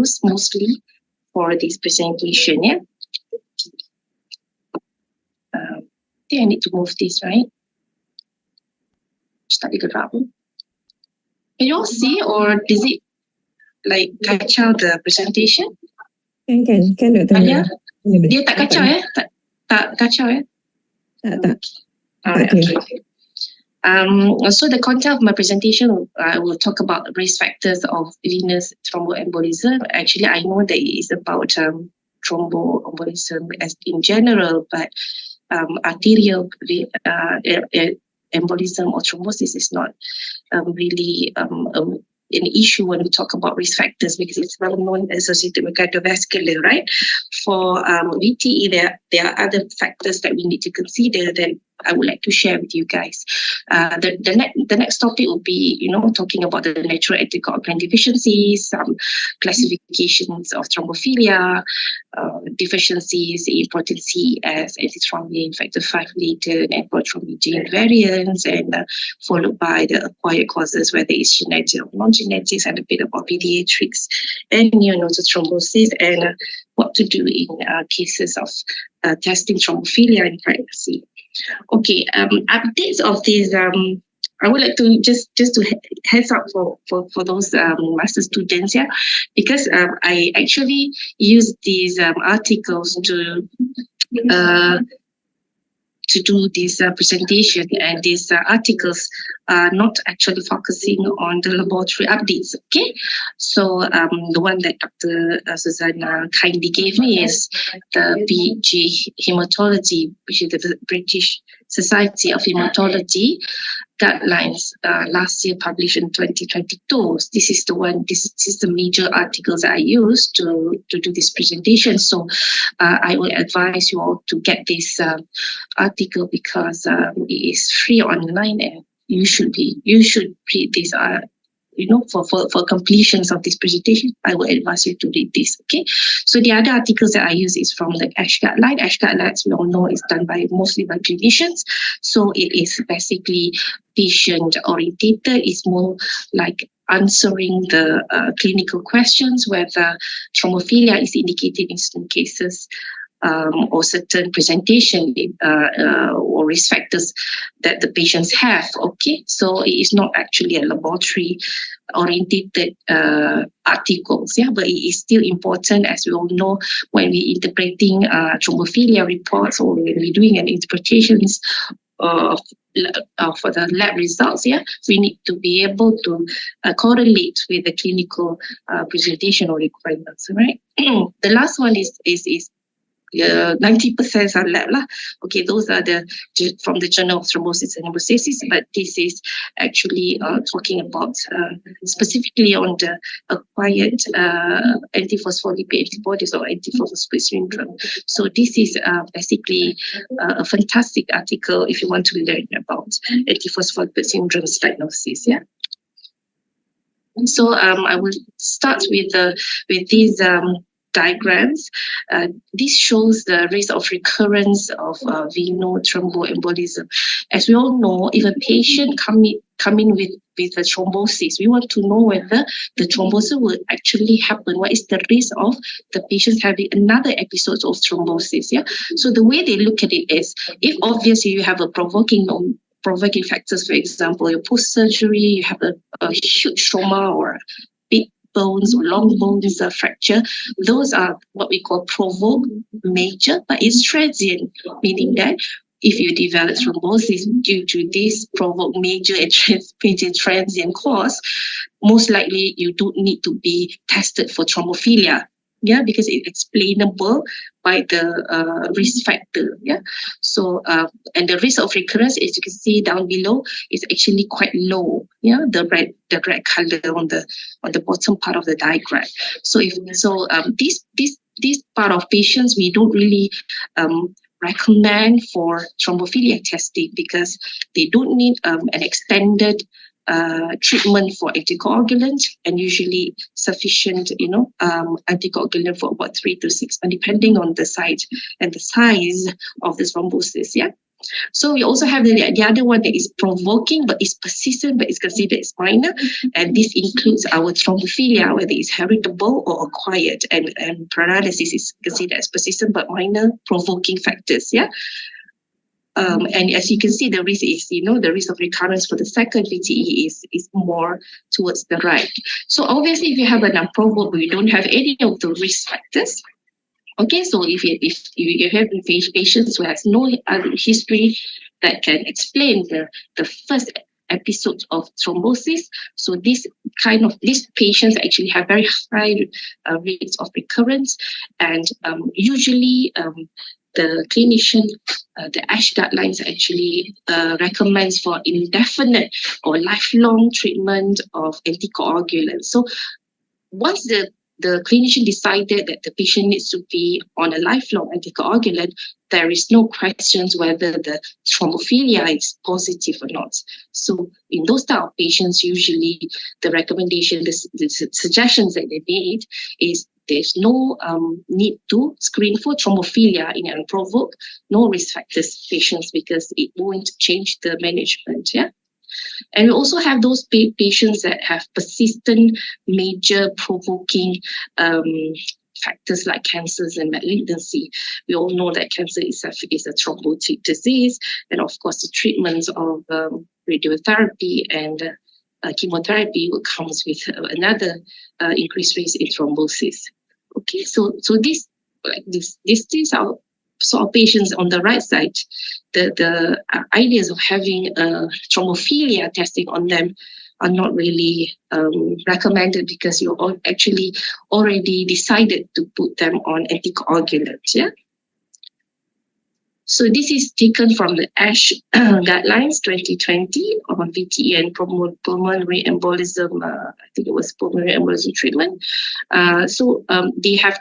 use mostly for this presentation. Yeah. I think I need to move this, right? Study the Can you all see, or does it like kacau the presentation? Can Dr. Alia? Dia tak kacau tak kacau Tak. Alright, okay. So the content of my presentation, I will talk about risk factors of venous thromboembolism. Actually, I know that it is about thromboembolism as in general, but arterial embolism or thrombosis is not really an issue when we talk about risk factors, because it's well known associated with cardiovascular, right? For VTE, there are other factors that we need to consider that I would like to share with you guys. The next topic will be, talking about the natural anticoagulant deficiencies, some classifications of thrombophilia, deficiencies in protein C as antithrombin factor 5 latent and prothrombin variants, and followed by the acquired causes, whether it's genetic or non-genetics, and a bit about pediatrics and neonatal thrombosis, and what to do in cases of testing thrombophilia in pregnancy. Okay, updates of this. I would like to just to heads up for those master students here, because I actually use these articles to do this presentation, and these articles are not actually focusing on the laboratory updates. Okay, so the one that Dr. Susanna kindly gave me is the BG Hematology, which is the British Society of Hematology guidelines last year, published in 2022. This is the one. This is the major articles I use to do this presentation. So I will advise you all to get this article, because it is free online, and you should read this. For completions of this presentation, I will advise you to read this. Okay. So the other articles that I use is from the ASH guideline. ASH guidelines, we all know, is done mostly by clinicians. So it is basically patient orientated. It's more like answering the clinical questions, whether thrombophilia is indicated in some cases, or certain presentation or risk factors that the patients have. Okay, so it is not actually a laboratory oriented articles, but it is still important, as we all know, when we interpreting thrombophilia reports, or when we're doing an interpretations for the lab results, we need to be able to correlate with the clinical presentation or requirements, right? The last one is 90% are lab lah. Okay, those are from the Journal of Thrombosis and Hemostasis, but this is actually talking about specifically on the acquired antiphospholipid antibodies or antiphospholipid syndrome. So this is basically a fantastic article if you want to learn about antiphospholipid syndrome diagnosis. So I will start with these diagrams. This shows the risk of recurrence of venous thromboembolism. As we all know, if a patient come in with a thrombosis, we want to know whether the thrombosis will actually happen. What is the risk of the patient having another episode of thrombosis? So the way they look at it is, if obviously you have a provoking factors, for example, your post-surgery, you have a huge trauma or big bones or long bones fracture, those are what we call provoked major, but it's transient, meaning that if you develop thrombosis due to this provoked major and transient cause, most likely you don't need to be tested for thrombophilia. Because it's explainable by the risk factor. So and the risk of recurrence, as you can see down below, is actually quite low. The red color on the bottom part of the diagram. So this part of patients, we don't really recommend for thrombophilia testing, because they don't need an extended treatment for anticoagulant, and usually sufficient anticoagulant for about 3 to 6 months, depending on the site and the size of the thrombosis. So we also have the other one that is provoking but is persistent but is considered as minor, and this includes our thrombophilia, whether it's heritable or acquired, and paralysis is considered as persistent but minor provoking factors. Yeah. And as you can see, the risk is, the risk of recurrence for the second VTE is more towards the right. So obviously, if you have an unprovoked, we don't have any of the risk factors. Okay, so if you have patients who has no other history that can explain the first episode of thrombosis, so these patients actually have very high rates of recurrence, and usually the clinician, the ASH guidelines actually recommends for indefinite or lifelong treatment of anticoagulants. So once the clinician decided that the patient needs to be on a lifelong anticoagulant, there is no questions whether the thrombophilia is positive or not. So in those type of patients, usually the recommendation, the suggestions that they made is there's no need to screen for thrombophilia in unprovoked, no risk factors patients, because it won't change the management. Yeah. And we also have those patients that have persistent major provoking factors like cancers and malignancy. We all know that cancer is a thrombotic disease, and of course the treatments of radiotherapy and chemotherapy comes with another increased risk in thrombosis. Okay, so these are sort of patients on the right side. The ideas of having thrombophilia testing on them are not really recommended, because you actually already decided to put them on anticoagulants. Yeah. So this is taken from the ASH guidelines 2020 on VTE and pulmonary embolism. I think it was pulmonary embolism treatment. So they have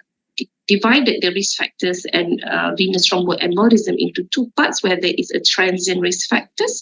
divided the risk factors and venous thromboembolism into two parts, where there is a transient risk factors,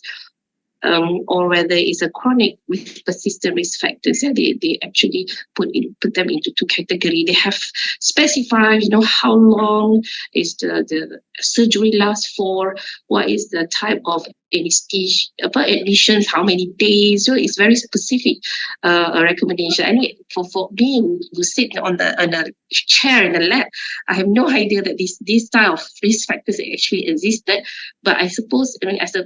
or whether it's a chronic with persistent risk factors. Yeah, they actually put them into two categories. They have specified, how long is the surgery last for, what is the type of anesthesia, admissions, how many days. So it's very specific recommendation. And for me, who sit on the chair in the lab, I have no idea that this type of risk factors actually existed. But I suppose, as a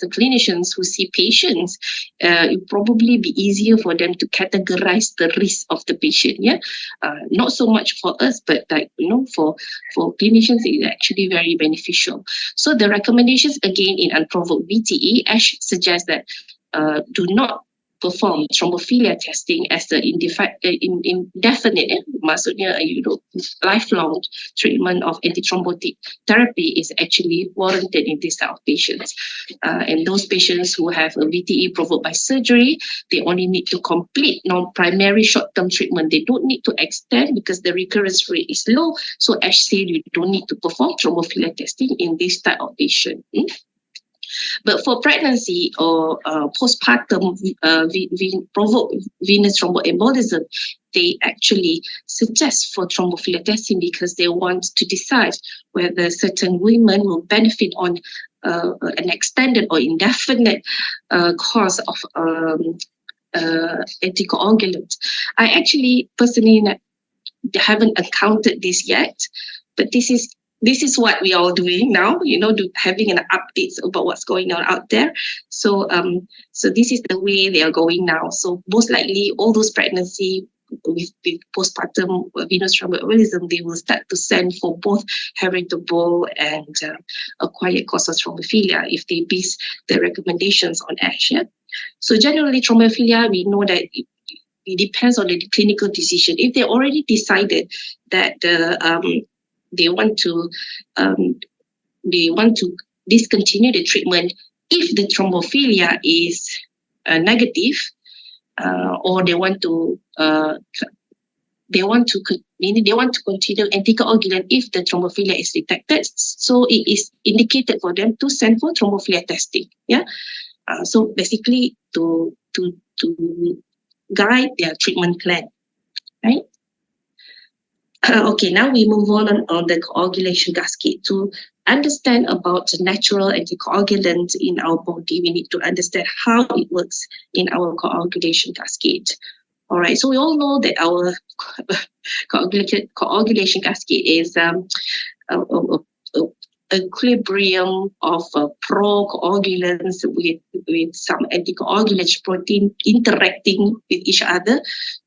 clinicians who see patients, it would probably be easier for them to categorize the risk of the patient. Yeah, not so much for us, but for clinicians, it's actually very beneficial. So the recommendations again in unprovoked VTE, ASH suggests that do not perform thrombophilia testing as the indefinite, maksudnya lifelong treatment of antithrombotic therapy is actually warranted in this type of patients. And those patients who have a VTE provoked by surgery, they only need to complete non-primary short-term treatment. They don't need to extend because the recurrence rate is low. So ASH said you don't need to perform thrombophilia testing in this type of patient. But for pregnancy or postpartum provoked venous thromboembolism, they actually suggest for thrombophilia testing, because they want to decide whether certain women will benefit on an extended or indefinite course of anticoagulant. I actually personally haven't encountered this yet, but this is what we are doing now, having an updates about what's going on out there. So this is the way they are going now. So most likely all those pregnancy with postpartum venous thromboembolism, they will start to send for both heritable and acquired cause of thrombophilia if they base the recommendations on ASH. Yeah? So generally thrombophilia, we know that it depends on the clinical decision. If they already decided that they want to discontinue the treatment if the thrombophilia is negative, or they want to continue anticoagulant if the thrombophilia is detected. So it is indicated for them to send for thrombophilia testing. Yeah. So basically to guide their treatment plan, right? Okay, now we move on the coagulation cascade to understand about the natural anticoagulant in our body, we need to understand how it works in our coagulation cascade. All right, so we all know that our coagulation cascade is a equilibrium of procoagulants with some anticoagulants protein interacting with each other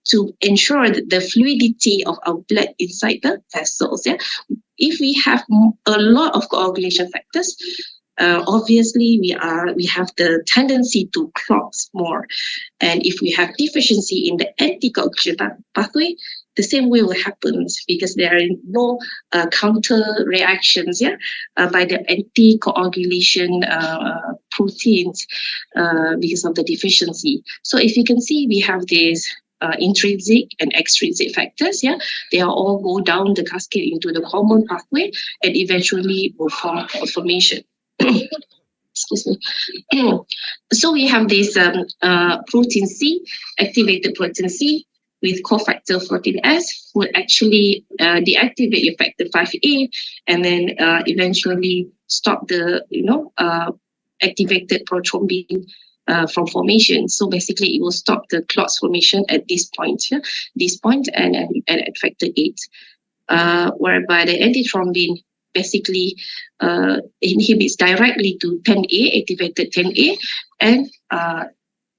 to ensure that the fluidity of our blood inside the vessels. Yeah, if we have a lot of coagulation factors, obviously we have the tendency to clot more, and if we have deficiency in the anticoagulation pathway, the same way will happen because there are no counter reactions by the anticoagulation proteins because of the deficiency. So if you can see, we have these intrinsic and extrinsic factors. They are all go down the cascade into the hormone pathway and eventually will form a formation. Excuse me. So we have this protein C, activated protein C, with cofactor 14S would actually deactivate factor 5A and then eventually stop the activated prothrombin from formation. So basically, it will stop the clots formation at this point, and at factor 8, whereby the antithrombin basically inhibits directly to 10A, activated 10A, and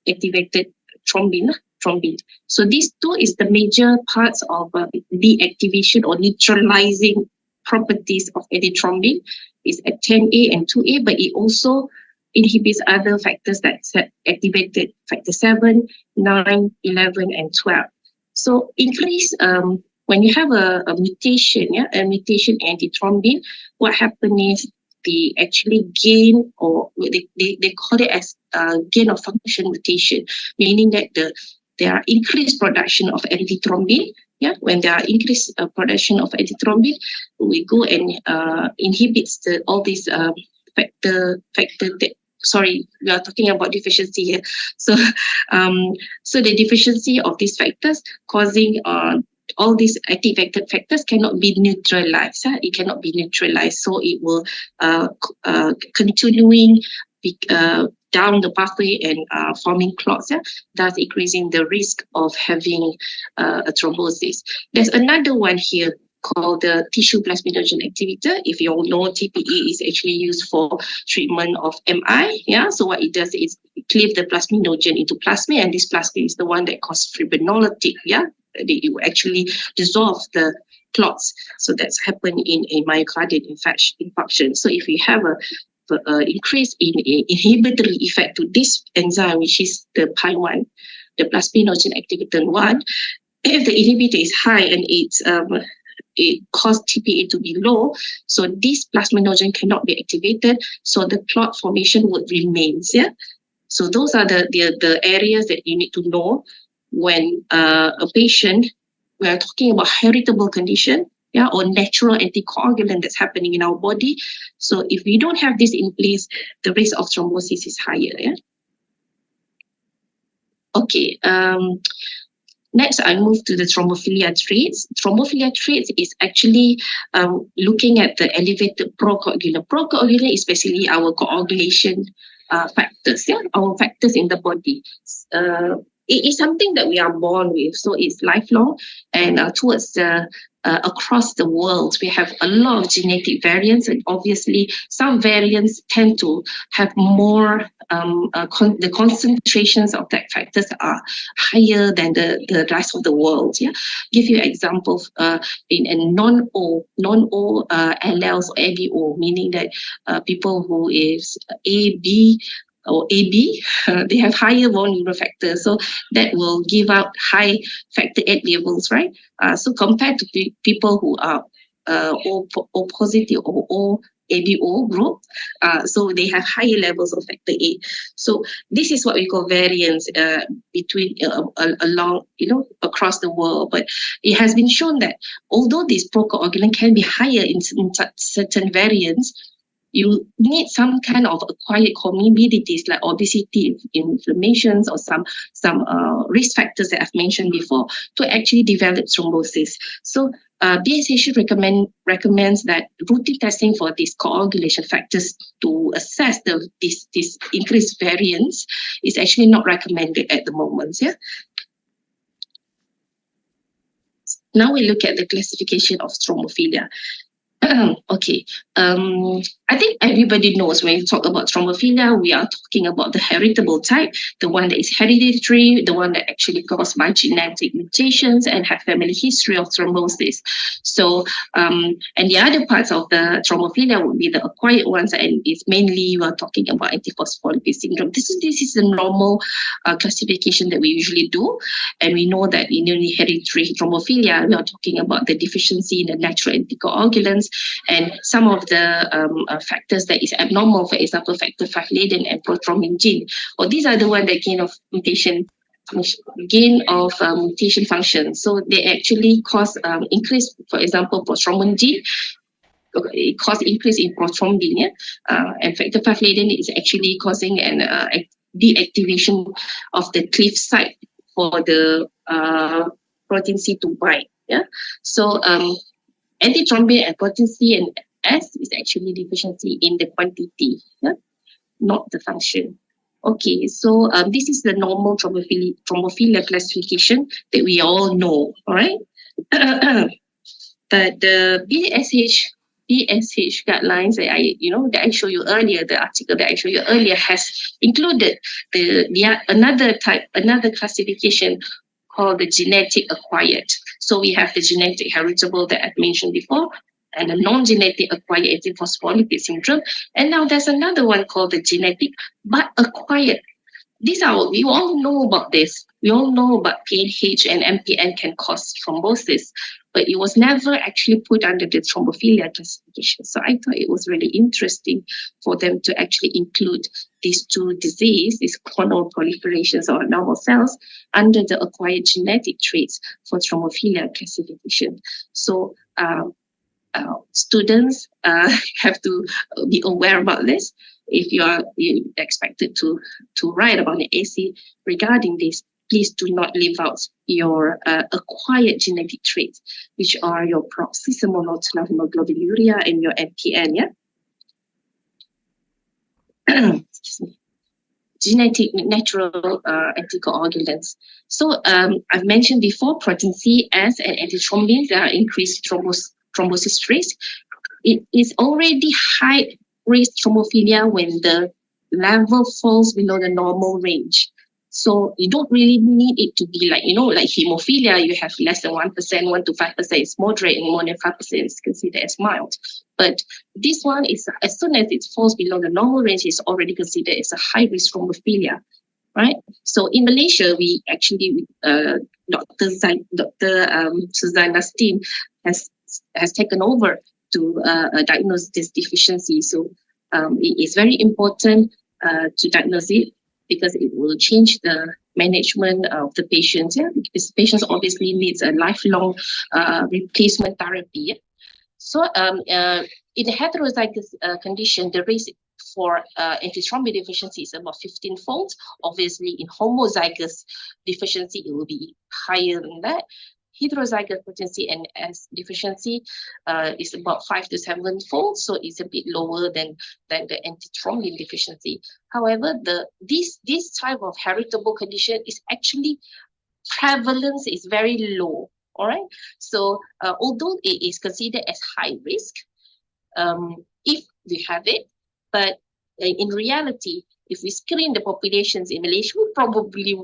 activated thrombin. So these two is the major parts of deactivation or neutralizing properties of antithrombin is at 10A and 2A, but it also inhibits other factors that activated factor 7, 9, 11, and 12. So increase when you have a mutation, a mutation in antithrombin, what happens is they actually gain, or they call it as gain of function mutation, meaning that there are increased production of antithrombin. When there are increased production of antithrombin, we go and inhibits all these factor. Sorry, we are talking about deficiency here. So, so the deficiency of these factors causing all these activated factors cannot be neutralized. It cannot be neutralized, so it will continuing down the pathway and forming clots, thus increasing the risk of having a thrombosis. There's another one here called the tissue plasminogen activator. If you all know, TPE is actually used for treatment of MI. So what it does is it cleaves the plasminogen into plasmin, and this plasmin is the one that causes fibrinolytic. It will actually dissolve the clots. So that's happened in a myocardial infarction. So if we have a increase in inhibitory effect to this enzyme, which is the PI1, the plasminogen activator 1, if the inhibitor is high and it causes TPA to be low, so this plasminogen cannot be activated, so the clot formation would remain. So those are the areas that you need to know when a patient, we are talking about heritable condition, or natural anticoagulant that's happening in our body. So if we don't have this in place, the risk of thrombosis is higher. Okay. Next, I move to the thrombophilia traits. Thrombophilia traits is actually looking at the elevated procoagulant. Procoagulant is basically our coagulation factors, our factors in the body. It is something that we are born with, so it's lifelong, and towards across the world, we have a lot of genetic variants, and obviously some variants tend to have more, the concentrations of that factors are higher than the rest of the world. Give you an example in non-O alleles or ABO, meaning that people who is AB or AB, they have higher von Neumann factors, so that will give out high factor 8 levels, right? So compared to people who are O positive or O ABO group, so they have higher levels of factor 8. So this is what we call variance between along, across the world. But it has been shown that although this procoagulant can be higher in certain variants, you need some kind of acquired comorbidities like obesity, inflammations, or some risk factors that I've mentioned before to actually develop thrombosis. So BSH recommends that routine testing for these coagulation factors to assess this increased variance is actually not recommended at the moment. Yeah. Now we look at the classification of thrombophilia. Okay, I think everybody knows when you talk about thrombophilia, we are talking about the heritable type, the one that is hereditary, the one that actually caused by genetic mutations and have family history of thrombosis. So, and the other parts of the thrombophilia would be the acquired ones, and it's mainly we are talking about antiphospholipid syndrome. This is the normal classification that we usually do, and we know that in the hereditary thrombophilia, we are talking about the deficiency in the natural anticoagulants. And some of the factors that is abnormal, for example, factor V Leiden and prothrombin gene, or these are the one that gain of mutation function. So they actually cause increase, for example, prothrombin gene. It cause increase in prothrombin, yeah? And factor V Leiden is actually causing an deactivation of the cleave site for the protein C to bind. Yeah, so antithrombin and protein C and S is actually deficiency in the quantity, yeah? Not the function. Okay, so this is the normal thrombophilia classification that we all know, all right? But the BSH guidelines that I showed you earlier, the article that I showed you earlier has included another classification called the genetic acquired. So we have the genetic heritable that I mentioned before, and the non-genetic acquired antiphospholipid syndrome. And now there's another one called the genetic but acquired. We all know about this. We all know about PNH and MPN can cause thrombosis, but it was never actually put under the thrombophilia classification. So I thought it was really interesting for them to actually include these two diseases, these clonal proliferations or normal cells, under the acquired genetic traits for thrombophilia classification. So students have to be aware about this. If you are expected to write about the AC regarding this, please do not leave out your acquired genetic traits, which are your paroxysmal nocturnal hemoglobinuria and your MPN. Yeah. Excuse me. Genetic natural anticoagulants. So I've mentioned before, protein C, S, and antithrombin, there are increased thrombosis risk. It is already high risk thrombophilia when the level falls below the normal range. So you don't really need it to be like hemophilia, you have less than 1%, 1 to 5% is moderate, and more than 5% is considered as mild. But this one is, as soon as it falls below the normal range, it's already considered as a high risk thrombophilia, right? So in Malaysia, we actually, Dr. Suzana's team has taken over to diagnose this deficiency. So it is very important to diagnose it, because it will change the management of the patients. Yeah? Because patients obviously needs a lifelong replacement therapy. Yeah? So in a heterozygous condition, the risk for antithrombin deficiency is about 15-fold. Obviously, in homozygous deficiency, it will be higher than that. Heterozygous potency and S deficiency is about 5 to 7-fold, so it's a bit lower than the antithrombin deficiency. However, this type of heritable condition is actually prevalence is very low. All right. So although it is considered as high risk, if we have it, but in reality, if we screen the populations in Malaysia, we probably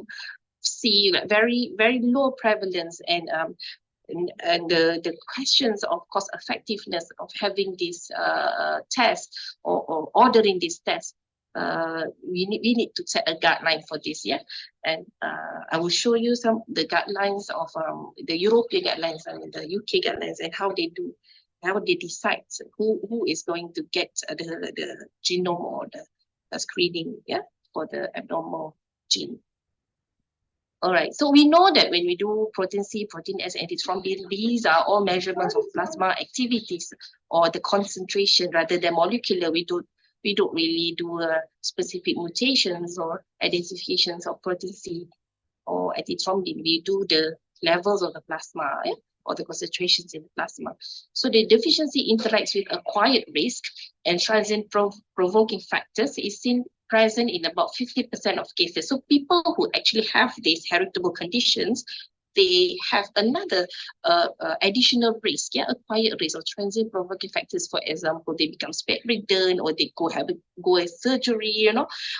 see very, very low prevalence, and the questions of cost effectiveness of having this test or ordering this test, we need to set a guideline for this. Yeah, and I will show you some the guidelines of the European guidelines and the UK guidelines, and how they decide who is going to get the genome or the screening, yeah, for the abnormal gene. All right, so we know that when we do protein C, protein S, antithrombin, these are all measurements of plasma activities or the concentration rather than molecular. We don't really do specific mutations or identifications of protein C or antithrombin. We do the levels of the plasma. Yeah? or the concentrations in the plasma. So the deficiency interacts with acquired risk, and transient provoking factors is seen present in about 50% of cases. So people who actually have these heritable conditions, they have another additional risk, acquired risk or transient provoking factors. For example, they become bedridden, or they go a surgery,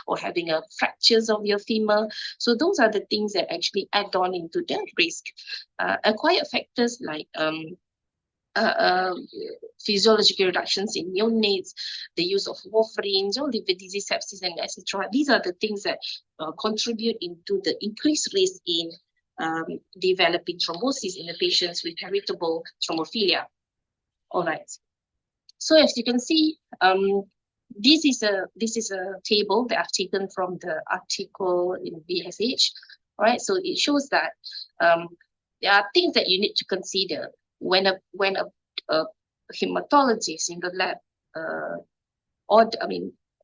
or having a fractures of your femur. So those are the things that actually add on into the risk. Acquired factors like physiological reductions in neonates, the use of warfarines, or liver disease, sepsis, and etc. These are the things that contribute into the increased risk in developing thrombosis in the patients with heritable thrombophilia. All right. So as you can see, this is a table that I've taken from the article in BSH. All right. So it shows that there are things that you need to consider when a hematologist in the lab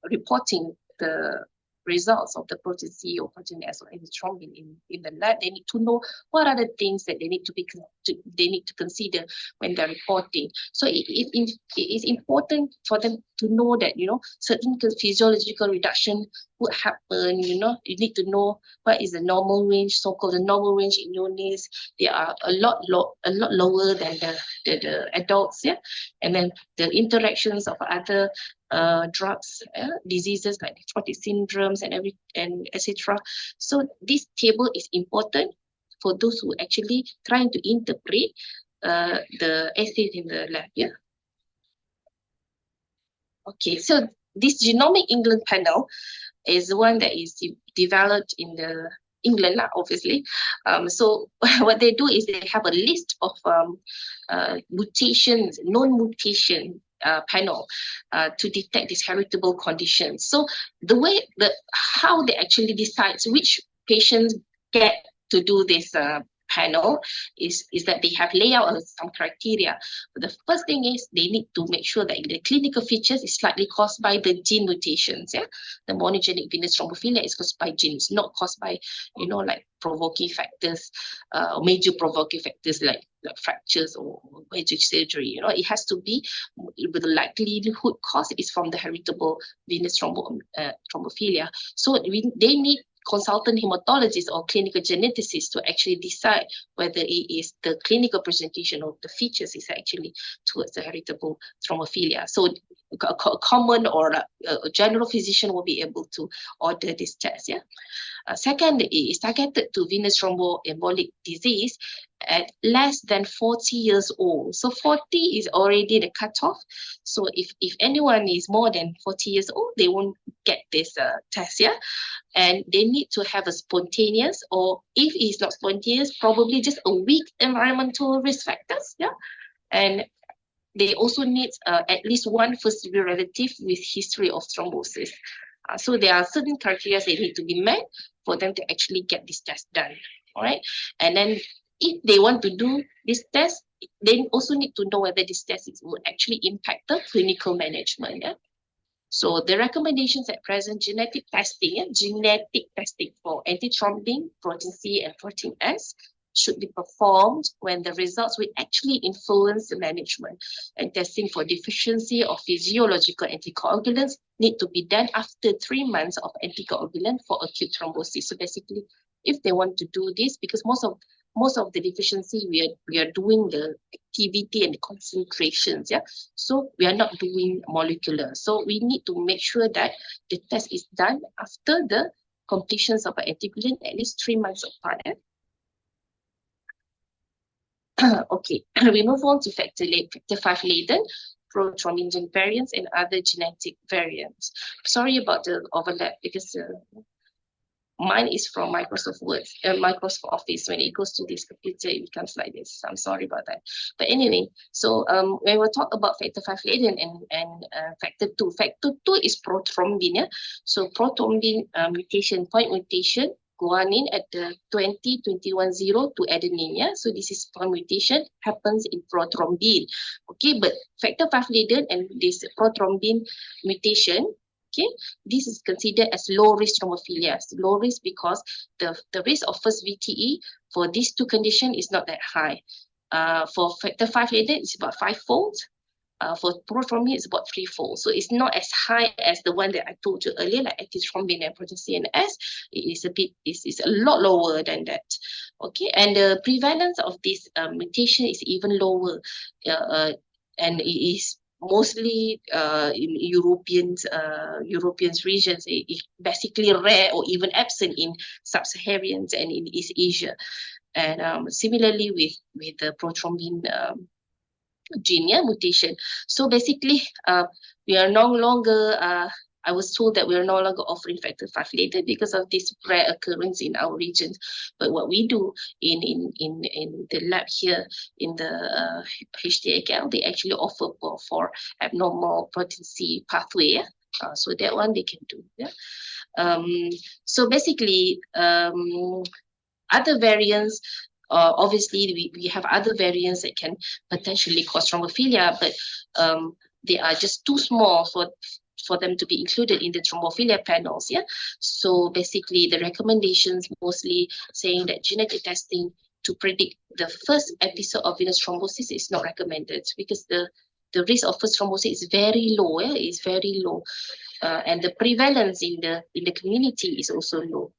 reporting the results of the protein C or protein S or any thrombin in the lab. They need to know what are the things that they need to consider when they're reporting. So it is important for them to know that certain physiological reduction would happen. You need to know what is the normal range, so-called the normal range in neonates. They are a lot lower than the adults, and then the interactions of other drugs, diseases like nephrotic syndromes and etc. So this table is important for those who actually trying to interpret the assays in the lab. Okay, so this Genomic England panel is one that is developed in the England, obviously. So what they do is they have a list of mutations, known mutation panel to detect these heritable conditions. So how they actually decide which patients get to do this panel is that they have layout of some criteria. But the first thing is they need to make sure that the clinical features is slightly caused by the gene mutations. The monogenic venous thrombophilia is caused by genes, not caused by like provoking factors, major provoking factors like fractures or major surgery. It has to be with the likelihood cause is from the heritable venous thrombophilia. So they need consultant hematologists or clinical geneticists to actually decide whether it is the clinical presentation of the features is actually towards the heritable thrombophilia. So a common or a general physician will be able to order this test. Second is targeted to venous thromboembolic disease at less than 40 years old. So 40 is already the cutoff. So if anyone is more than 40 years old, they won't get this test. And they need to have a spontaneous, or if it's not spontaneous, probably just a weak environmental risk factors. And they also need at least one first degree relative with history of thrombosis. So there are certain criteria that need to be met for them to actually get this test done. All right. And then if they want to do this test, they also need to know whether this test will actually impact the clinical management. So the recommendations at present, genetic testing for antithrombin, protein C, and protein S should be performed when the results will actually influence the management. And testing for deficiency of physiological anticoagulants need to be done after 3 months of anticoagulant for acute thrombosis. So basically, if they want to do this, because most of the deficiency, we are doing the activity and the concentrations, so we are not doing molecular. So we need to make sure that the test is done after the completions of an anticoagulant at least 3 months apart. Okay, we move on to factor 5 laden, prothrombin variants, and other genetic variants. Sorry about the overlap because mine is from Microsoft Word, Microsoft Office. When it goes to this computer, it becomes like this. I'm sorry about that. But anyway, so when we talk about factor 5 laden and factor 2 is prothrombin. So prothrombin mutation, point mutation, guanine at the 20-21-0 to adenine. So this is point mutation, happens in prothrombin. Okay, but factor 5 laden and this prothrombin mutation, okay, this is considered as low risk thrombophilia. Low risk because the risk of first VTE for these two conditions is not that high. For factor V laden, it's about 5-fold. For prothrombin, it's about 3-fold. So it's not as high as the one that I told you earlier, like antithrombin and protein C and S. It is a lot lower than that. Okay, and the prevalence of this mutation is even lower, and it is mostly in European regions. It is basically rare or even absent in sub-Saharan and in East Asia. And similarly with the prothrombin gene mutation. So basically, we are no longer, I was told that we are no longer offering factor V laden because of this rare occurrence in our region. But what we do in the lab here in the HTAKL, they actually offer for abnormal protein C pathway. So that one they can do. So basically, other variants, obviously we have other variants that can potentially cause thrombophilia, but they are just too small for them to be included in the thrombophilia panels. So basically the recommendations mostly saying that genetic testing to predict the first episode of venous thrombosis is not recommended because the risk of first thrombosis is very low. It's very low, and the prevalence in the community is also low.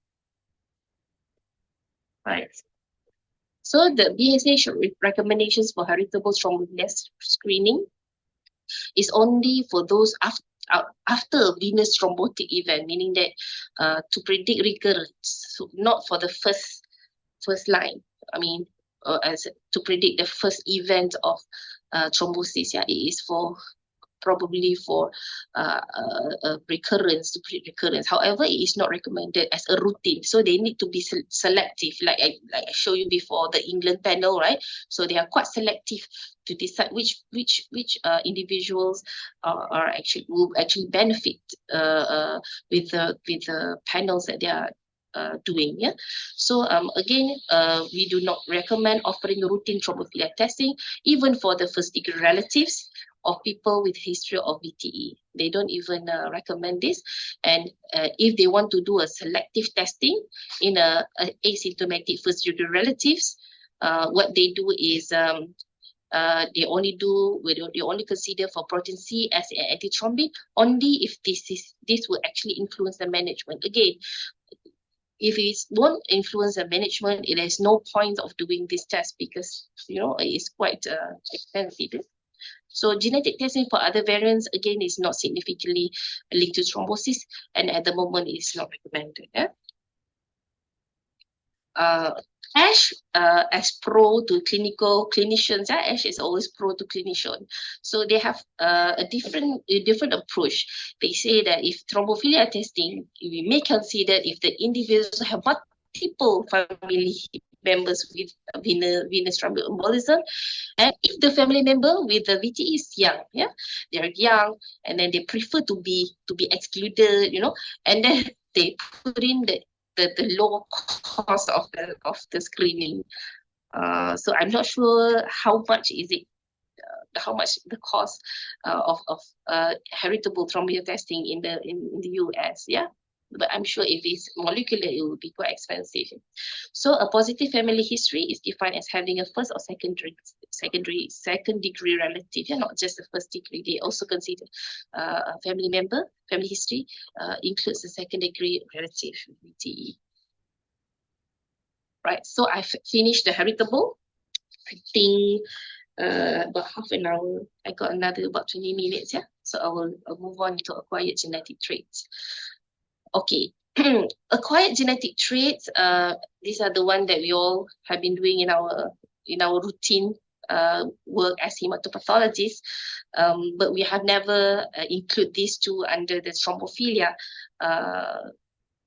Right. So the BSH recommendations for heritable thrombophilia screening is only for those after a venous thrombotic event, meaning that to predict recurrence, so not for the first line. I mean, as to predict the first event of thrombosis. It is probably for recurrence, to predict recurrence. However, it is not recommended as a routine. So they need to be selective, like I showed you before, the England panel, right? So they are quite selective to decide which individuals will actually benefit with the panels that they are doing. So again, we do not recommend offering routine thrombophilia testing, even for the first degree relatives of people with history of VTE. They don't even recommend this. And if they want to do a selective testing in a asymptomatic first degree relatives, what they do is they only consider for protein C as an antithrombin only if this will actually influence the management. Again, if it won't influence the management, there is no point of doing this test because it is quite expensive. So genetic testing for other variants, again, is not significantly linked to thrombosis, and at the moment it is not recommended. ASH as pro to clinicians. ASH is always pro to clinician. So they have a different approach. They say that if thrombophilia testing, we may consider if the individuals have multiple family members with venous thromboembolism, and if the family member with the VTE is young, they're young, and then they prefer to be excluded, and then they put in the low cost of the screening. So I'm not sure how much is it, how much the cost of heritable thrombophilia testing in the US. But I'm sure if it's molecular, it will be quite expensive. So a positive family history is defined as having a first or second degree relative, not just the first degree. They also consider a family history includes the second degree relative VTE. Right, so I've finished the heritable. I think about half an hour. I got another about 20 minutes. So I'll move on to acquired genetic traits. Okay, acquired genetic traits, these are the ones that we all have been doing in our routine work as hematopathologists, but we have never included these two under the thrombophilia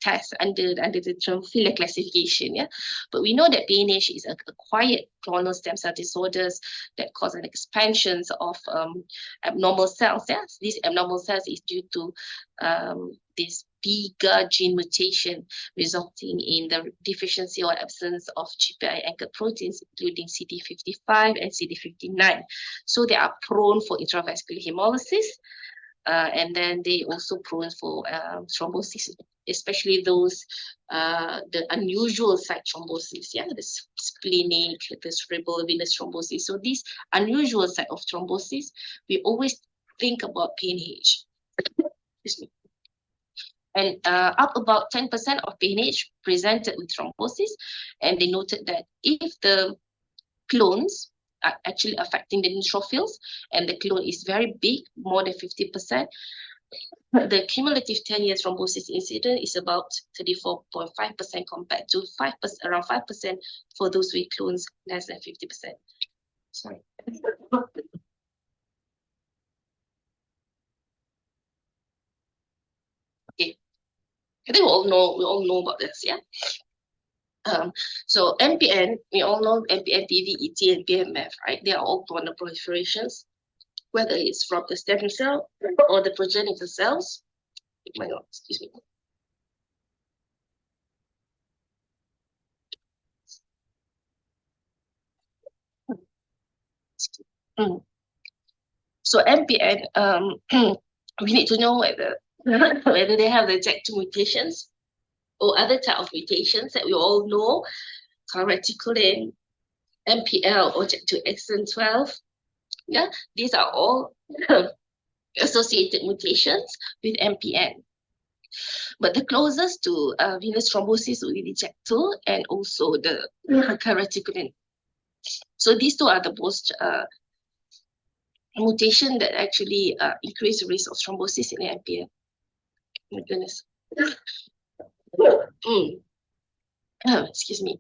test, under the thrombophilia classification. But we know that PNH is acquired clonal stem cell disorders that cause an expansion of abnormal cells. These abnormal cells is due to this bigger gene mutation resulting in the deficiency or absence of GPI anchored proteins, including CD55 and CD59. So they are prone for intravascular hemolysis. and then they also prone for thrombosis, especially those the unusual site thrombosis, the splenic, the cerebral venous thrombosis. So these unusual site of thrombosis, we always think about PNH. Excuse me. And up about 10% of PNH presented with thrombosis, and they noted that if the clones are actually affecting the neutrophils, and the clone is very big, more than 50%, the cumulative 10-year thrombosis incidence is about 34.5% compared to 5%, around 5% for those with clones less than 50%. Sorry. Okay. I think we all know about this, yeah. So MPN, we all know MPN, PV, ET, and PMF, right? They are all donor proliferations, whether it's from the stem cell or the progenitor cells. Oh my God, excuse me. So MPN, we need to know whether they have the JAK2 mutations or other type of mutations that we all know, calreticulin, MPL, or JAK2 exon 12. Yeah, these are all associated mutations with MPN. But the closest to venous thrombosis would be JAK2 and also the calreticulin. So these two are the most mutation that actually increase the risk of thrombosis in MPN. Oh my goodness. Excuse me.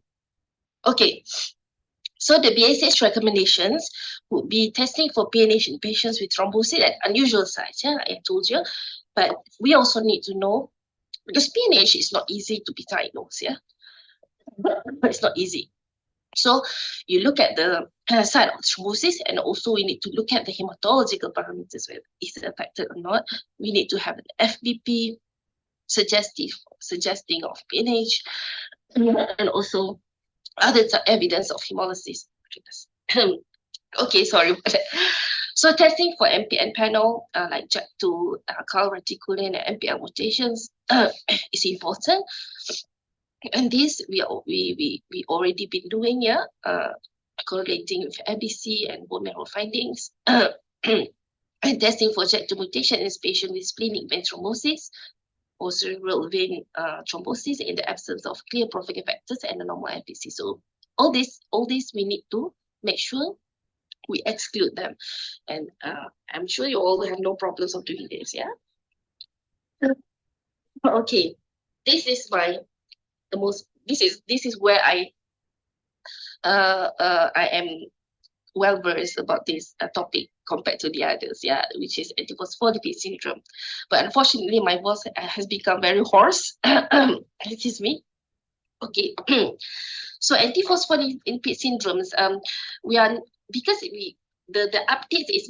Okay. So the BSH recommendations would be testing for PNH in patients with thrombosis at unusual sites, I told you. But we also need to know, because PNH is not easy to be diagnosed, but it's not easy. So you look at the site of thrombosis, and also we need to look at the hematological parameters, whether it's affected or not. We need to have an FBP suggesting of PNH, and also other evidence of hemolysis. Okay, sorry. So testing for MPN panel, like JAK2, calreticulin, and MPL mutations is important. And this we already been doing, correlating with ABC and bone marrow findings. And testing for JAK2 mutation in patients with splenic vein thrombosis or cerebral vein thrombosis in the absence of clear propagating factors and a normal MPC. So all this we need to make sure we exclude them. And I'm sure you all have no problems of doing this, yeah? Okay, this is where I am well versed about this topic compared to the others, which is antiphospholipid syndrome. But unfortunately, my voice has become very hoarse. Excuse me. Okay. So antiphospholipid syndromes, the update is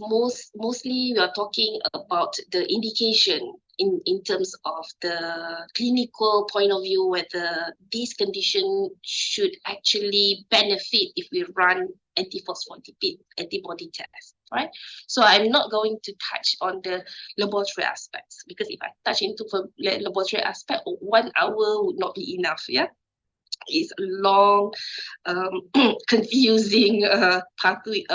mostly we are talking about the indication in terms of the clinical point of view, whether this condition should actually benefit if we run antiphospholipid antibody test, right? So I'm not going to touch on the laboratory aspects, because if I touch into the laboratory aspect, 1 hour would not be enough, It's a long, confusing pathway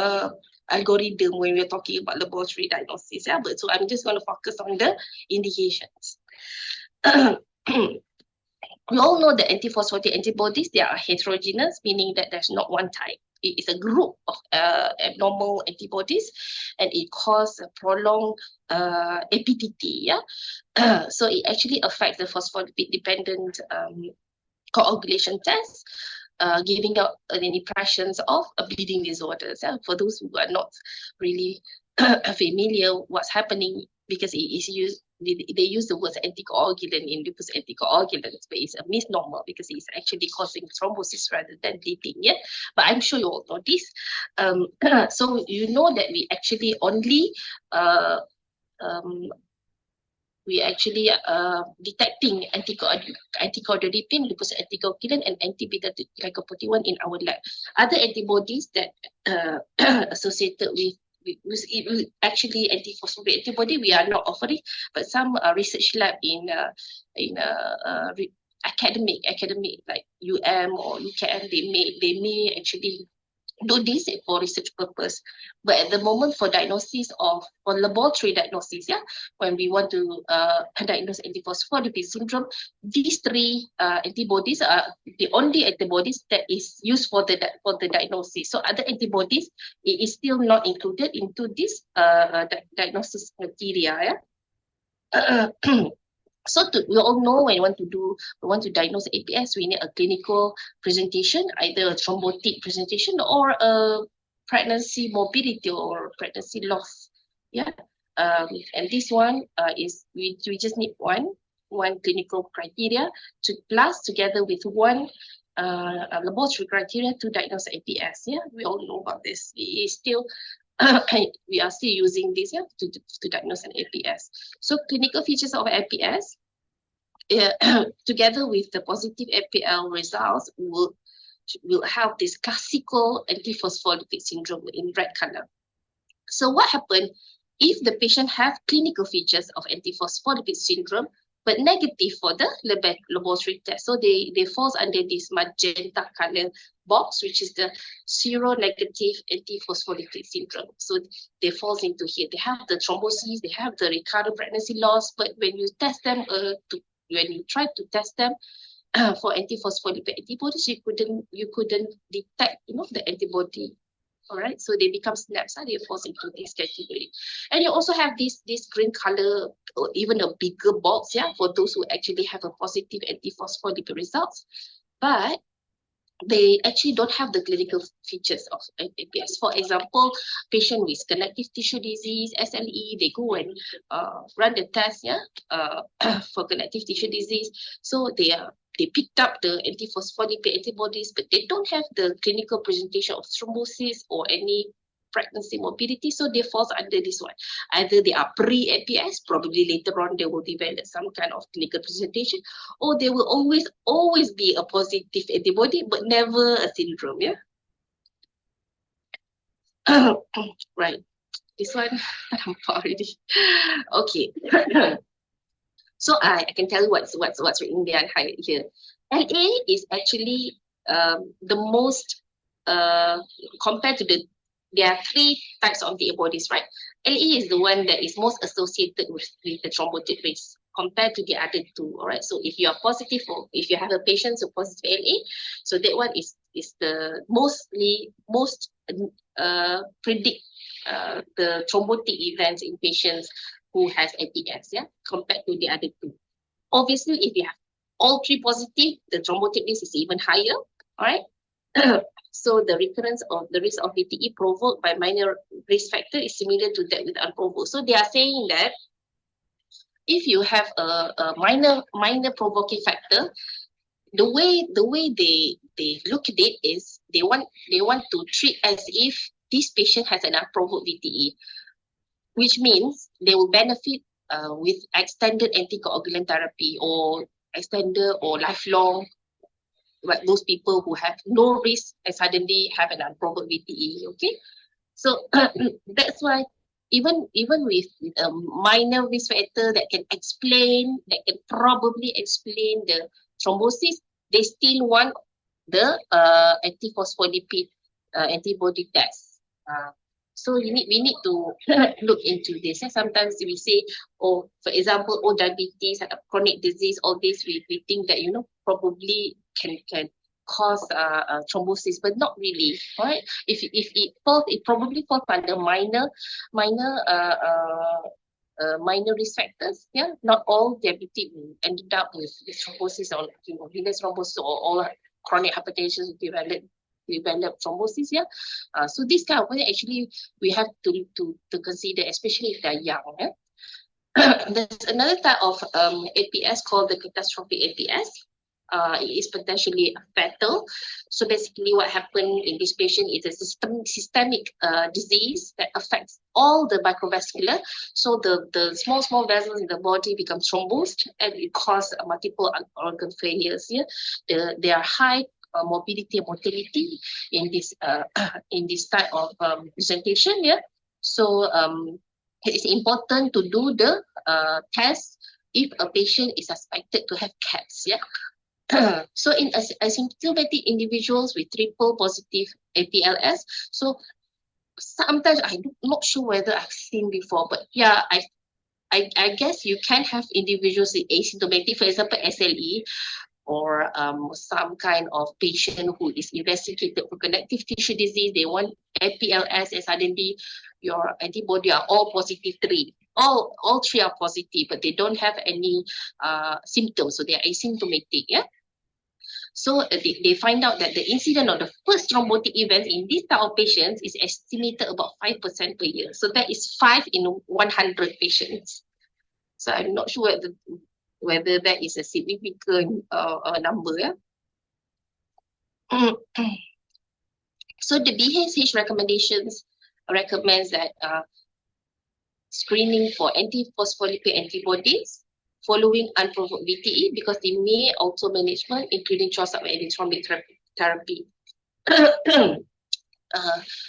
algorithm when we're talking about laboratory diagnosis. But so I'm just going to focus on the indications. We all know that antiphospholipid antibodies, they are heterogeneous, meaning that there's not one type. It is a group of abnormal antibodies, and it causes a prolonged APDT. So it actually affects the phospholipid-dependent coagulation test, giving out an impressions of bleeding disorders. For those who are not really familiar what's happening, because it is used, they use the words anticoagulant in lupus anticoagulants, but it's a misnomer because it's actually causing thrombosis rather than bleeding. But I'm sure you all know this. So you know that we actually only detecting anticoagulin, lupus anticoagulant, and anti-beta-glycoprotein in our lab. Other antibodies that associated with actually antiphospholipid antibody we are not offering, but some research lab in academic like or UKM, they may actually do this for research purpose. But at the moment for laboratory diagnosis, when we want to diagnose antiphospholipid syndrome, these three antibodies are the only antibodies that is used for the diagnosis. So other antibodies, it is still not included into this diagnosis criteria. So we all know when we want to diagnose APS, we need a clinical presentation, either a thrombotic presentation or a pregnancy morbidity or pregnancy loss. And this one is we just need one clinical criteria to plus together with one laboratory criteria to diagnose APS. We all know about this. It is still we are still using this to diagnose an APS. So clinical features of APS, together with the positive APL results, will have this classical antiphospholipid syndrome in red color. So what happened if the patient have clinical features of antiphospholipid syndrome but negative for the laboratory test? So they falls under this magenta color box, which is the seronegative antiphospholipid syndrome. So they falls into here. They have the thrombosis, they have the recurrent pregnancy loss, but when you test them when you try to test them for antiphospholipid antibodies, you couldn't detect the antibody. All right, so they become SNAPs, they fall into this category. And you also have this green color, or even a bigger box, for those who actually have a positive antiphospholipid results, but they actually don't have the clinical features of APS. For example, patient with connective tissue disease, SLE, they go and run the test, for connective tissue disease. So they picked up the antiphospholipid antibodies, but they don't have the clinical presentation of thrombosis or any pregnancy morbidity, so they fall under this one. Either they are pre-APS, probably later on they will develop some kind of clinical presentation, or they will always be a positive antibody, but never a syndrome. Right, this one I'm already okay. So I can tell you what's written there here. LA is actually the most compared to there are three types of the antibodies, right? LA is the one that is most associated with the thrombotic risk compared to the other two. All right. So if you are positive, or if you have a patient with positive LA, so that one is the most predict the thrombotic events in patients who has APS, compared to the other two. Obviously, if you have all three positive, the thrombotic risk is even higher. All right. So the recurrence of the risk of VTE provoked by minor risk factor is similar to that with unprovoked. So they are saying that if you have a minor provoking factor, the way they look at it is they want to treat as if this patient has an unprovoked VTE, which means they will benefit with extended anticoagulant therapy or extended or lifelong. But those people who have no risk and suddenly have an unprovoked VTE, okay? So that's why even with a minor risk factor that can probably explain the thrombosis, they still want the antiphospholipid antibody test. So we need to look into this. Sometimes we say, for example, diabetes, chronic disease, all this, we think that probably can cause thrombosis, but not really, right? If it falls, it probably falls under minor risk factors. Not all diabetic will ended up with thrombosis or venous thrombosis or all chronic hypertension develop thrombosis. So this kind of thing actually we have to consider, especially if they're young. There's another type of APS called the catastrophic APS. It is potentially fatal. So basically what happened in this patient is a systemic disease that affects all the microvascular. So the small vessels in the body become thrombosed, and it causes multiple organ failures. There are high morbidity and mortality in this type of presentation. So it is important to do the test if a patient is suspected to have CAPS. Yeah. So in asymptomatic individuals with triple positive APLS, so sometimes I'm not sure whether I've seen before, but yeah, I guess you can have individuals with asymptomatic, for example, SLE, or some kind of patient who is investigated for connective tissue disease. They want APLS, and suddenly your antibody are all positive three. All three are positive, but they don't have any symptoms, so they are asymptomatic. Yeah. So they find out that the incidence of the first thrombotic events in this type of patients is estimated about 5% per year. So that is 5 in 100 patients. So I'm not sure whether that is a significant number. Yeah? So the BHH recommendations recommends that screening for antiphospholipid antibodies following unprovoked VTE, because they may auto management, including choice of antithrombic therapy.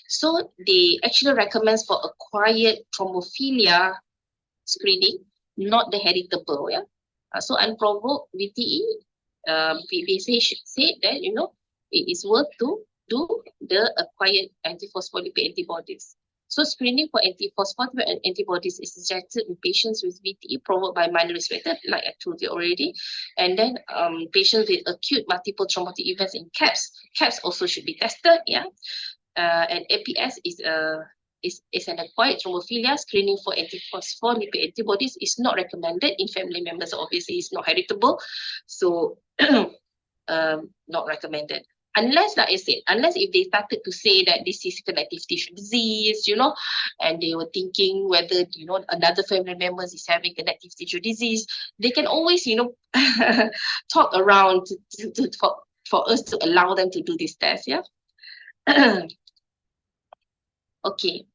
So they actually recommends for acquired thrombophilia screening, not the heritable. Yeah. So unprovoked VTE, BBC said that it is worth to do the acquired antiphospholipid antibodies. So screening for antiphospholipid antibodies is suggested in patients with VTE provoked by minor risk factor, like I told you already, and then patients with acute multiple thrombotic events in CAPS. CAPS also should be tested. Yeah. And APS is an acquired thrombophilia. Screening for antiphospholipid antibodies is not recommended in family members. Obviously, it's not heritable, so not recommended. Unless, like I said, unless if they started to say that this is connective tissue disease, and they were thinking whether, another family member is having connective tissue disease, they can always, talk around for us to allow them to do this test. Yeah. Okay.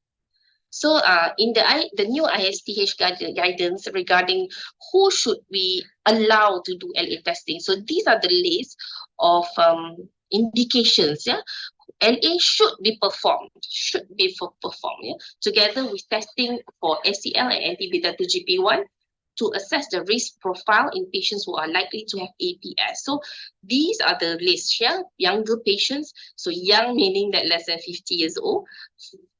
So in the new ISTH guidance regarding who should we allow to do LA testing. So these are the list of indications. Yeah, LA should be performed. Yeah, together with testing for ACL and anti-beta-2-GP1 to assess the risk profile in patients who are likely to have APS. So these are the lists. Yeah, younger patients. So young meaning that less than 50 years old.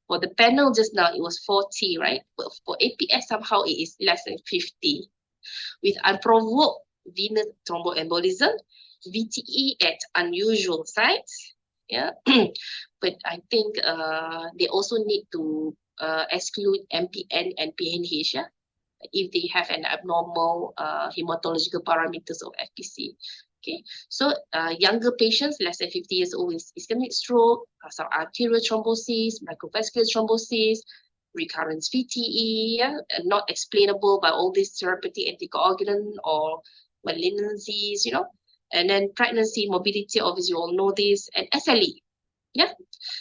For the panel just now, it was 40, right? But for APS, somehow it is less than 50. With unprovoked venous thromboembolism, VTE at unusual sites. Yeah, but I think they also need to exclude MPN and PNH, yeah, if they have an abnormal hematological parameters of FPC. Okay, so younger patients, less than 50 years old, with ischemic stroke, some arterial thrombosis, microvascular thrombosis, recurrent VTE, yeah, not explainable by all these therapeutic anticoagulant or malignancies, and then pregnancy, morbidity, obviously you all know this, and SLE. Yeah,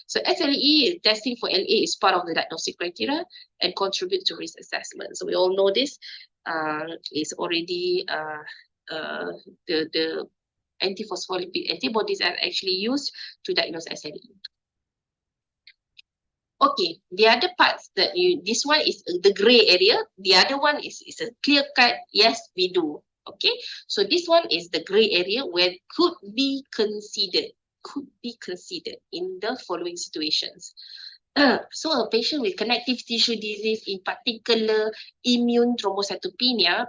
so SLE testing for LA is part of the diagnostic criteria and contribute to risk assessment. So we all know this is already the antiphospholipid antibodies are actually used to diagnose SLE. Okay, the other parts that this one is the gray area. The other one is a clear cut. Yes, we do. Okay, so this one is the gray area where could be considered in the following situations. So a patient with connective tissue disease, in particular immune thrombocytopenia,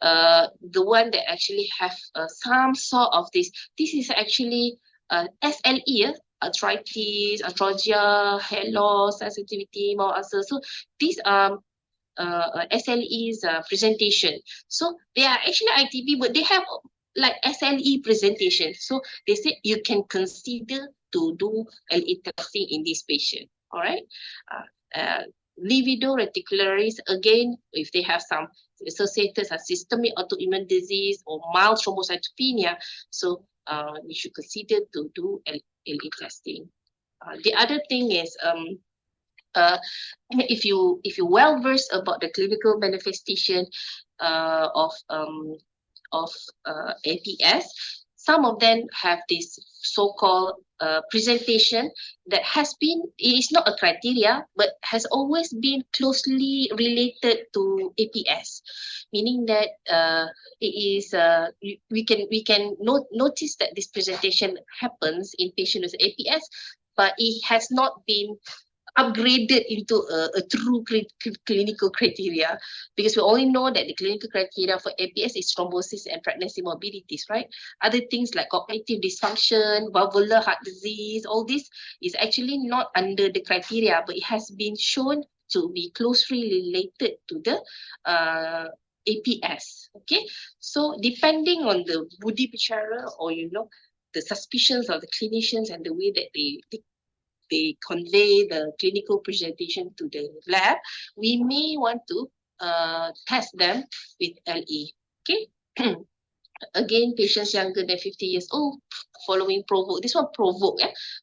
the one that actually have some sort of this is actually SLE, arthritis, arthralgia, hair loss, sensitivity, mouth ulcer. So these are SLE's presentation. So they are actually ITP, but they have like SLE presentation. So they say you can consider to do LE testing in this patient. All right. Livedo reticularis, again, if they have some associated systemic autoimmune disease or mild thrombocytopenia, so you should consider to do LE testing. The other thing is if you well versed about the clinical manifestation of APS, some of them have this so-called presentation that has been, it is not a criteria, but has always been closely related to APS, meaning that it is we can notice that this presentation happens in patients with APS, but it has not been upgraded into a true clinical criteria, because we only know that the clinical criteria for APS is thrombosis and pregnancy morbidities, right? Other things like cognitive dysfunction, valvular heart disease, all this is actually not under the criteria, but it has been shown to be closely related to the APS. Okay, so depending on the budi bicara, or the suspicions of the clinicians and the way that they convey the clinical presentation to the lab, we may want to test them with LA. Okay. Again, patients younger than 50 years old following provoke. This one provoke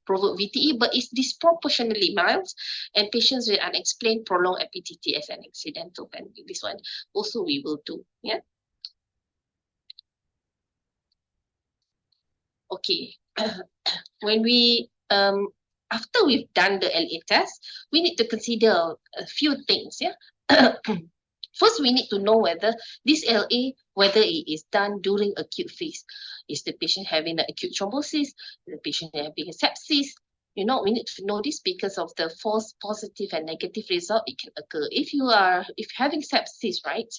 VTE, but it's disproportionately mild, and patients with unexplained prolonged FPTT as an accidental pandemic. This one also we will do. Yeah. Okay. When we after we've done the LA test, we need to consider a few things. Yeah. First, we need to know whether this LA, whether it is done during acute phase. Is the patient having an acute thrombosis? The patient having a sepsis? We need to know this because of the false positive and negative result it can occur. If having sepsis, right,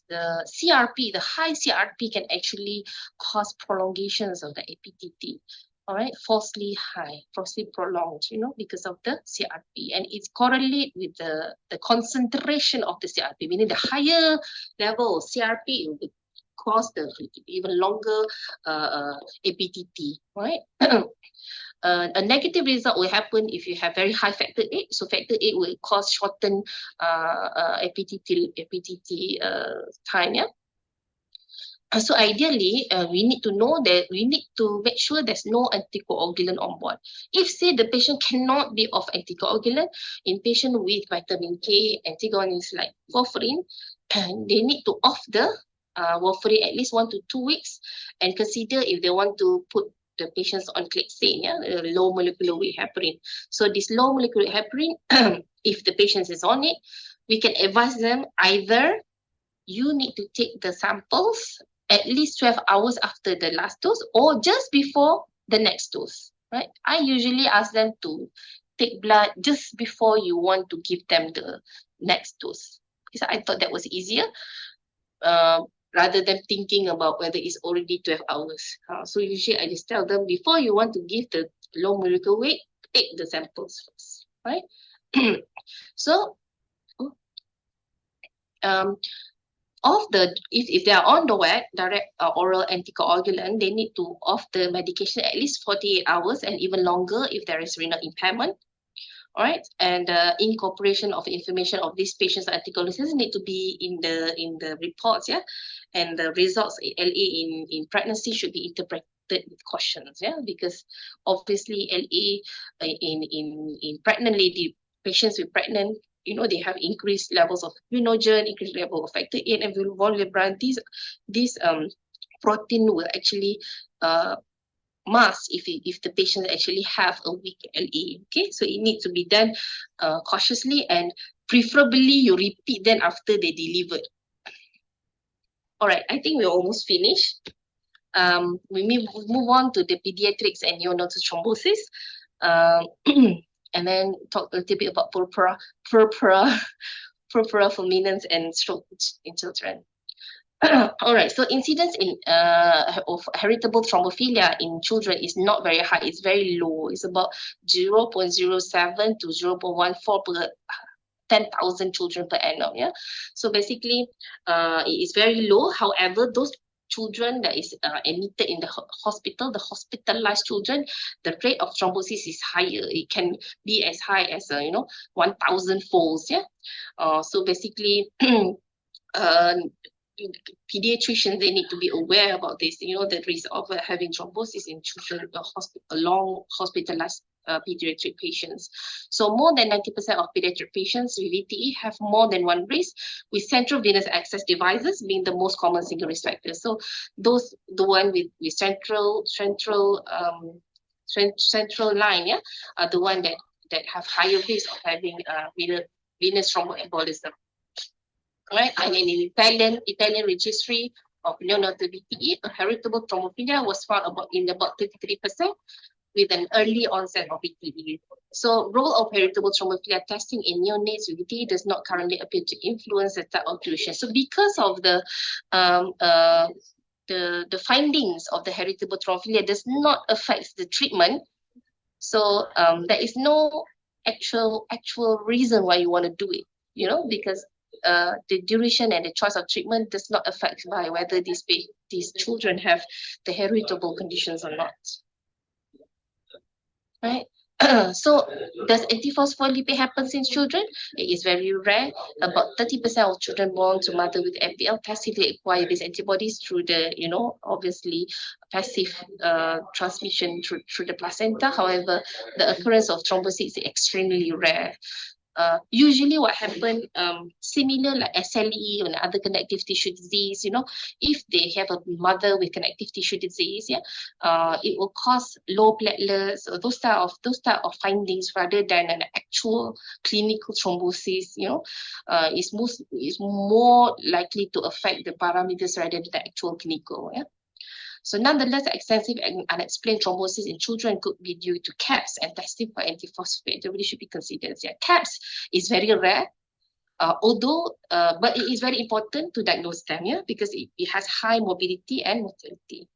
the CRP, the high CRP can actually cause prolongations of the APTT. All right, falsely high, falsely prolonged, because of the CRP. And it's correlate with the concentration of the CRP, meaning the higher level of CRP will cause the even longer APTT, right? A negative result will happen if you have very high factor VIII. So factor VIII will cause shortened APTT time, yeah? So ideally, we need to know that we need to make sure there's no anticoagulant on board. If, say, the patient cannot be off anticoagulant, in patient with vitamin K antagonists like warfarin, they need to off the warfarin at least 1 to 2 weeks, and consider if they want to put the patients on clexane, low molecular weight heparin. So this low molecular weight heparin, if the patient is on it, we can advise them either you need to take the samples at least 12 hours after the last dose or just before the next dose, right? I usually ask them to take blood just before you want to give them the next dose, because I thought that was easier rather than thinking about whether it's already 12 hours. So usually I just tell them before you want to give the low molecular weight, take the samples first, right? So, if they are on the WAC, direct oral anticoagulant, they need to off the medication at least 48 hours and even longer if there is renal impairment. All right, and incorporation of information of these patients' anticoagulants need to be in the reports, yeah, and the results LA in pregnancy should be interpreted with cautions, yeah, because obviously LA in pregnant lady patients with pregnant, they have increased levels of vinogen, increased level of factor VIII and vulnerable. These protein will actually mask if the patient actually have a weak LA. Okay, so it needs to be done cautiously, and preferably you repeat then after they delivered. All right, I think we're almost finished. We may move on to the pediatrics and neonatal thrombosis. And then talk a little bit about purpura fulminans and stroke in children. All right, so incidence of heritable thrombophilia in children is not very high. It's very low. It's about 0.07 to 0.14 per 10,000 children per annum. Yeah, so basically, it is very low. However, those children that is admitted in the hospital, the hospitalized children, the rate of thrombosis is higher. It can be as high as 1,000 folds. Yeah, so basically, pediatricians, they need to be aware about this. The risk of having thrombosis in children, long hospitalized pediatric patients. So more than 90% of pediatric patients with VTE have more than one risk, with central venous access devices being the most common single risk factor. So the one with central central line, yeah, are the one that have higher risk of having venous thromboembolism. Right, and in Italian registry of neonatal VTE, heritable thrombophilia was found in about 33% with an early onset of VTE. So, role of heritable thrombophilia testing in neonates with VTE does not currently appear to influence the type of duration. So, because of the findings of the heritable thrombophilia does not affect the treatment, so there is no actual reason why you want to do it, because the duration and the choice of treatment does not affect by whether these children have the heritable conditions or not. Right? So does antiphospholipid happens in children? It is very rare. About 30% of children born to mother with MPL passively acquire these antibodies through the, obviously passive transmission through the placenta. However, the occurrence of thrombosis is extremely rare. Usually what happens, similar like SLE and other connective tissue disease, if they have a mother with connective tissue disease, it will cause low platelets or those type of findings rather than an actual clinical thrombosis, is more likely to affect the parameters rather than the actual clinical. So nonetheless, extensive and unexplained thrombosis in children could be due to CAPS, and testing for antiphosphate really should be considered. Yeah, CAPS is very rare, but it is very important to diagnose them, because it has high morbidity and mortality.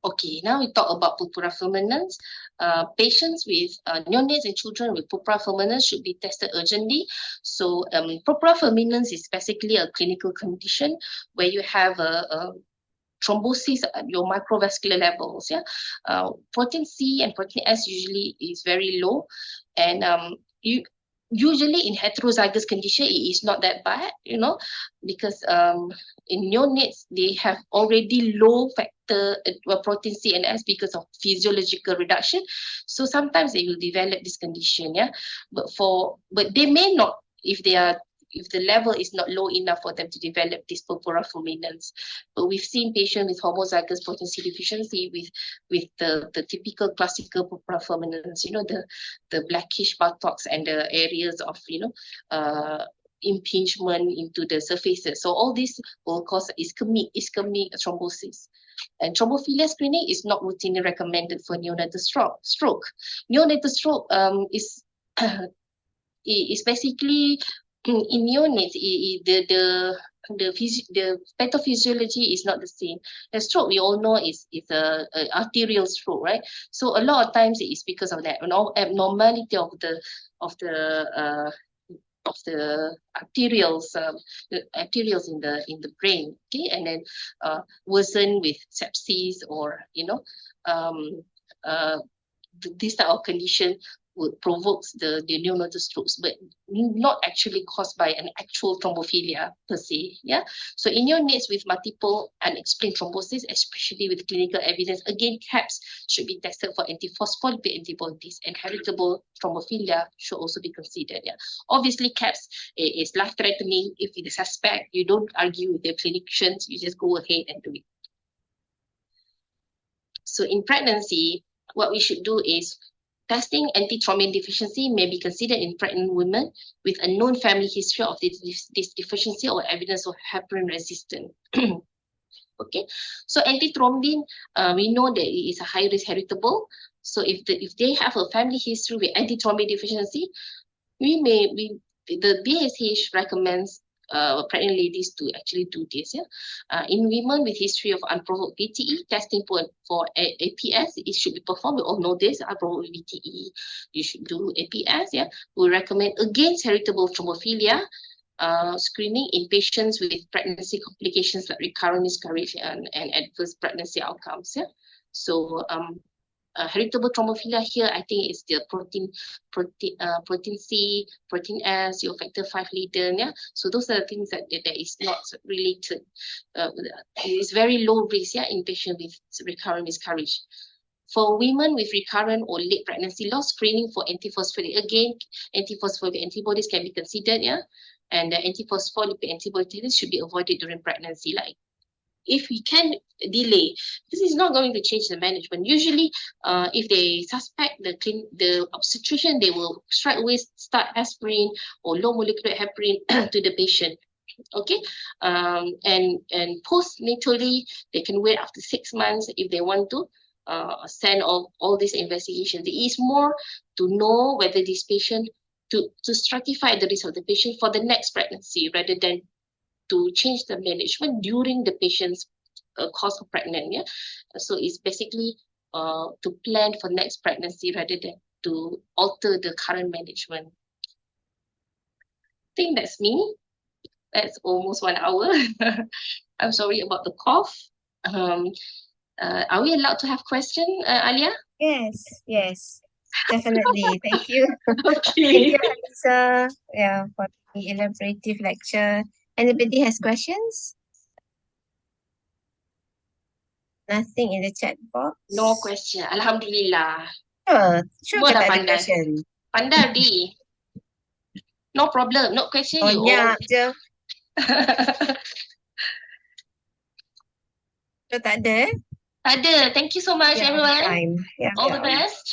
Okay, now we talk about purpura fulminans. Patients with neonates and children with purpura fulminans should be tested urgently. So purpura fulminans is basically a clinical condition where you have a thrombosis at your microvascular levels. Protein C and protein S usually is very low, and usually in heterozygous condition it is not that bad, because in neonates they have already low factor protein C and S because of physiological reduction. So sometimes they will develop this condition, but they may not if the level is not low enough for them to develop this purpura fulminans. But we've seen patients with homozygous protein C deficiency with the typical classical purpura fulminans, the blackish buttocks and the areas of, impingement into the surfaces. So all this will cause ischemic thrombosis. And thrombophilia screening is not routinely recommended for neonatal stroke. Neonatal stroke is basically in neonates, the pathophysiology is not the same. The stroke we all know is a arterial stroke, right? So a lot of times it is because of that abnormality of the arterioles, in the brain, okay, and then worsen with sepsis or this type of condition would provoke the neonatal strokes, but not actually caused by an actual thrombophilia per se. So in neonates with multiple unexplained thrombosis, especially with clinical evidence, again, CAPS should be tested for antiphospholipid antibodies, and heritable thrombophilia should also be considered. Obviously, CAPS is life-threatening. If you suspect, you don't argue with the clinicians, you just go ahead and do it. So in pregnancy, what we should do is testing antithrombin deficiency may be considered in pregnant women with a known family history of this deficiency or evidence of heparin resistance. Okay, so antithrombin, we know that it is a high risk heritable. So if they have a family history with antithrombin deficiency, the BSH recommends pregnant ladies to actually do this. In women with history of unprovoked VTE, testing for APS, it should be performed. We all know this, unprovoked VTE, you should do APS. We recommend against heritable thrombophilia screening in patients with pregnancy complications like recurrent miscarriage and adverse pregnancy outcomes. So heritable thrombophilia here, I think it's the protein C, protein S, your factor 5 laden. So those are the things that is not related. It's very low risk in patients with recurrent miscarriage. For women with recurrent or late pregnancy loss, screening for antiphospholipid, again, antiphospholipid antibodies can be considered, and the antiphospholipid antibodies should be avoided during pregnancy, like if we can delay, this is not going to change the management. Usually, if they suspect the obstetrician, they will straight away start aspirin or low molecular heparin to the patient. Okay, and postnatally, they can wait after 6 months if they want to send all these investigations. It is more to know whether this patient, to stratify the risk of the patient for the next pregnancy rather than to change the management during the patient's course of pregnant. Yeah, so it's basically to plan for next pregnancy rather than to alter the current management. I think that's me. That's almost 1 hour. I'm sorry about the cough. Are we allowed to have question, Alia? Yes, yes, definitely. Thank you. Thank Okay. you, Lisa, yeah, for the elaborative lecture. Anybody has questions? Nothing in the chat box? No question. Alhamdulillah. Sure Semua ke dah tak ada pandai. question? Pandai, Di. No problem. No question. Oh, You nyak je. So, tak ada eh? Ada. Thank you so much, Yeah, on everyone. time. Yeah, All yeah. the best.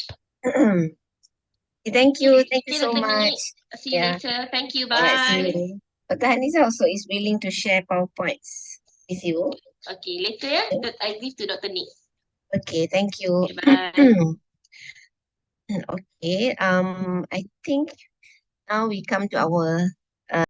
Thank you. Thank you Okay, so Dr. much. Nick. See you Yeah. later. Thank you. All right, see Bye. you. Dr. Haniza also is willing to share PowerPoints with you. Okay, later ya. I give to Dr. Nick. Okay, thank you. Okay, bye. Okay, I think now we come to our